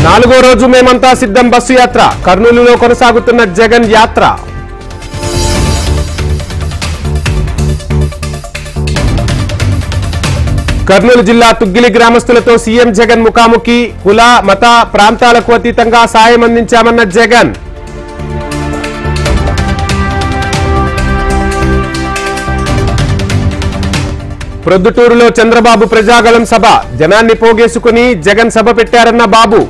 నాలుగో రోజు మేమంతా సిద్ధం బస్సు యాత్ర కర్నూలులో కొనసాగుతున్న జగన్ యాత్ర. కర్నూలు జిల్లా తుగ్గిలి గ్రామస్తులతో సీఎం జగన్ ముఖాముఖి. కుల మత ప్రాంతాలకు అతీతంగా సాయం అందించామన్న జగన్. ప్రొద్దుటూరులో చంద్రబాబు ప్రజాగళం సభ. జనాన్ని పోగేసుకుని జగన్ సభ పెట్టారన్న బాబు.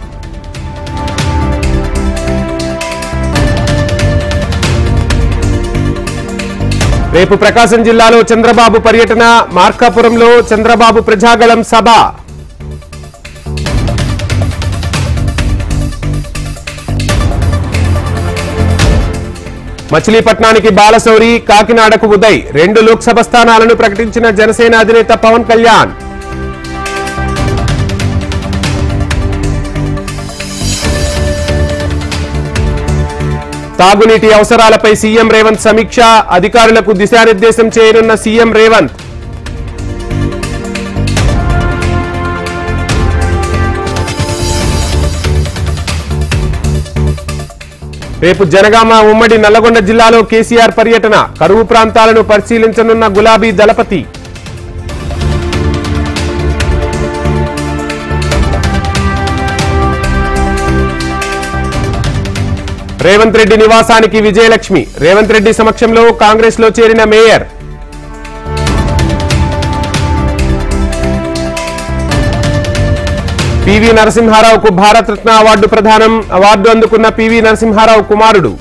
రేపు ప్రకాశం జిల్లాలో చంద్రబాబు పర్యటన. మార్కాపురంలో చంద్రబాబు ప్రజాగళం సభ. మచిలీపట్నానికి బాలశౌరి, కాకినాడకు ఉదయ్. 2 లోక్సభ స్థానాలను ప్రకటించిన జనసేన అధినేత పవన్ కళ్యాణ్. తాగునీటి అవసరాలపై సీఎం రేవంత్ సమీక్ష. అధికారులకు దిశానిర్దేశం చేయనున్న సీఎం రేవంత్. రేపు జనగామ ఉమ్మడి నల్లగొండ జిల్లాలో కేసీఆర్ పర్యటన. కరువు ప్రాంతాలను పరిశీలించనున్న గులాబీ దళపతి. రేవంత్ రెడ్డి నివాసానికి విజయలక్ష్మి. రేవంత్ రెడ్డి సమక్షంలో కాంగ్రెస్ లో చేరిన మేయర్. పివి నరసింహారావుకు భారతరత్న అవార్డు ప్రదానం. అవార్డు అందుకున్న పివి నరసింహారావు కుమారుడు.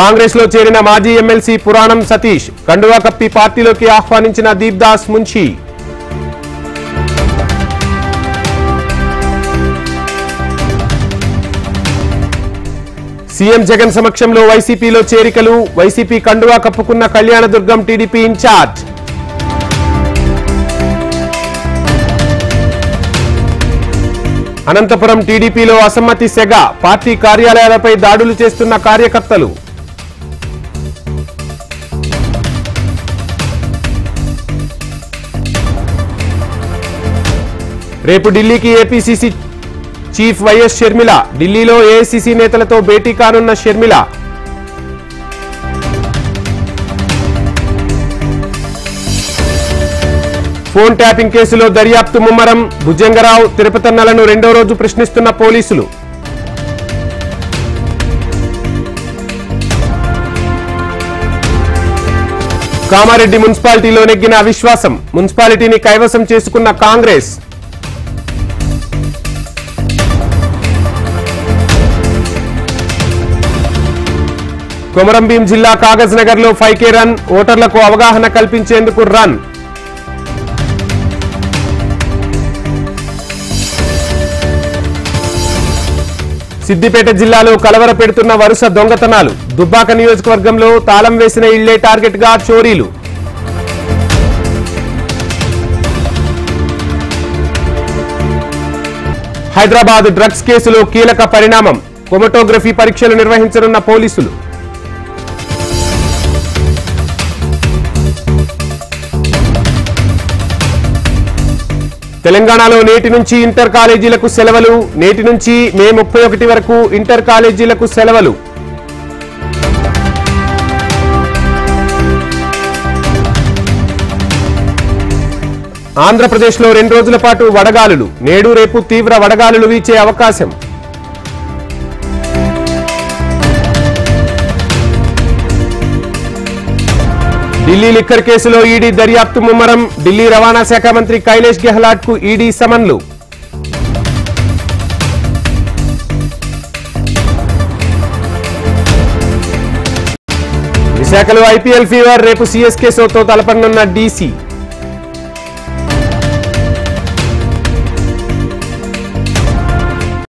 కాంగ్రెస్ లో చేరిన మాజీ ఎమ్మెల్సీ పురాణం సతీష్. కండువా కప్పి పార్టీలోకి ఆహ్వానించిన దీప్దాస్ మున్షి. సీఎం జగన్ సమక్షంలో వైసీపీలో చేరికలు. వైసీపీ కండువా కప్పుకున్న కళ్యాణదుర్గం టీడీపీ ఇన్ఛార్జ్. అనంతపురం టీడీపీలో అసమ్మతి సెగ. పార్టీ కార్యాలయాలపై దాడులు చేస్తున్న కార్యకర్తలు. రేపు ఢిల్లీకి ఏపీసీసీ చీఫ్ వైఎస్ షర్మిల. ఢిల్లీలో ఏఐసీసీ నేతలతో భేటీ కానున్న షర్మిల. ఫోన్ ట్యాపింగ్ కేసులో దర్యాప్తు ముమ్మరం. భుజంగరావు, తిరుపతన్నలను 2వ రోజు ప్రశ్నిస్తున్న పోలీసులు. కామారెడ్డి మున్సిపాలిటీలో నెగ్గిన అవిశ్వాసం. మున్సిపాలిటీని కైవసం చేసుకున్న కాంగ్రెస్. కొమరంభీం జిల్లా కాగజ్ నగర్ లో 5K రన్. ఓటర్లకు అవగాహన కల్పించేందుకు రన్. సిద్దిపేట జిల్లాలో కలవర పెడుతున్న వరుస దొంగతనాలు. దుబ్బాక నియోజకవర్గంలో తాళం వేసిన ఇళ్లే టార్గెట్ గా చోరీలు. హైదరాబాద్ డ్రగ్స్ కేసులో కీలక పరిణామం. క్రోమటోగ్రఫీ పరీక్షలు నిర్వహించనున్న పోలీసులు. తెలంగాణలో నేటి నుంచి ఇంటర్ కాలేజీలకు సెలవులు. నేటి నుంచి మే 31 వరకు ఇంటర్ కాలేజీలకు సెలవులు. ఆంధ్రప్రదేశ్లో 2 రోజుల పాటు వడగాలులు. నేడు రేపు తీవ్ర వడగాలులు వీచే అవకాశం. ఢిల్లీ లిక్కర్ కేసులో ఈడీ దర్యాప్తు ముమ్మరం. ఢిల్లీ రవాణా శాఖ మంత్రి కైలేష్ గెహ్లాట్ కు ఈడీ సమన్లు. విశాఖలో ఐపీఎల్ ఫీవర్. రేపు సీఎస్కే తో తలపడనున్న డీసీ.